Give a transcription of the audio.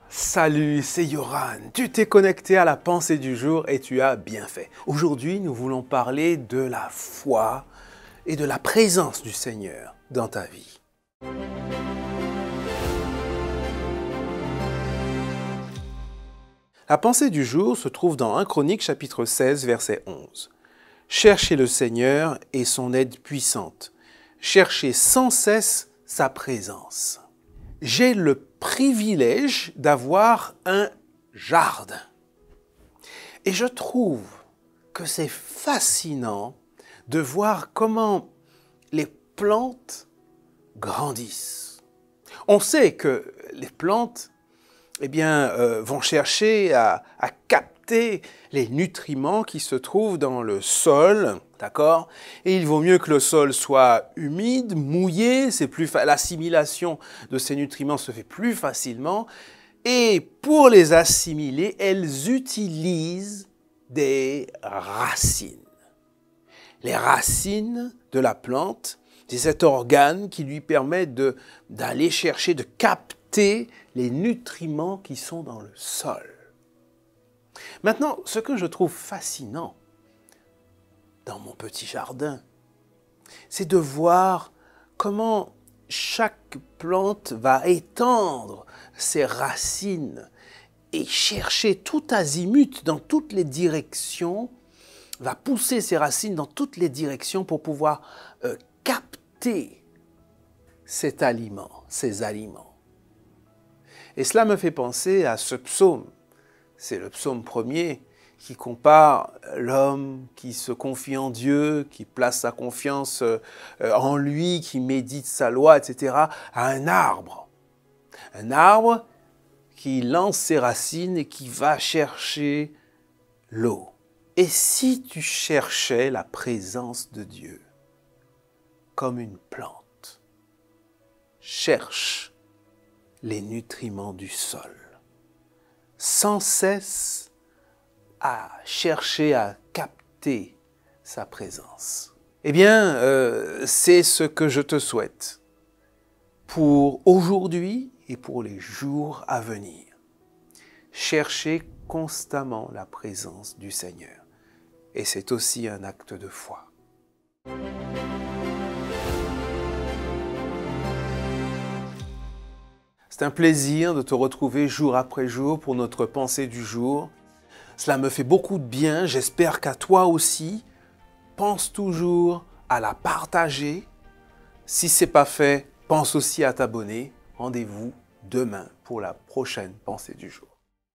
Salut, c'est Yoran. Tu t'es connecté à la pensée du jour et tu as bien fait. Aujourd'hui, nous voulons parler de la foi et de la présence du Seigneur dans ta vie. La pensée du jour se trouve dans 1 Chronique chapitre 16 verset 11. Cherchez le Seigneur et son aide puissante. Cherchez sans cesse sa présence. J'ai le privilège d'avoir un jardin. Et je trouve que c'est fascinant de voir comment les plantes grandissent. On sait que les plantes vont chercher à capter les nutriments qui se trouvent dans le sol, d'accord? Et il vaut mieux que le sol soit humide, mouillé, l'assimilation de ces nutriments se fait plus facilement. Et pour les assimiler, elles utilisent des racines. Les racines de la plante, c'est cet organe qui lui permet d'aller chercher, de capter les nutriments qui sont dans le sol. Maintenant, ce que je trouve fascinant dans mon petit jardin, c'est de voir comment chaque plante va étendre ses racines et chercher tout azimut dans toutes les directions, va pousser ses racines dans toutes les directions pour pouvoir capter cet aliment, ces aliments. Et cela me fait penser à ce psaume. C'est le psaume 1er qui compare l'homme qui se confie en Dieu, qui place sa confiance en lui, qui médite sa loi, etc., à un arbre. Un arbre qui lance ses racines et qui va chercher l'eau. Et si tu cherchais la présence de Dieu comme une plante, cherche les nutriments du sol, sans cesse à chercher à capter sa présence. Eh bien, c'est ce que je te souhaite pour aujourd'hui et pour les jours à venir. Chercher constamment la présence du Seigneur. Et c'est aussi un acte de foi. C'est un plaisir de te retrouver jour après jour pour notre pensée du jour. Cela me fait beaucoup de bien, j'espère qu'à toi aussi. Pense toujours à la partager. Si ce n'est pas fait, pense aussi à t'abonner. Rendez-vous demain pour la prochaine pensée du jour.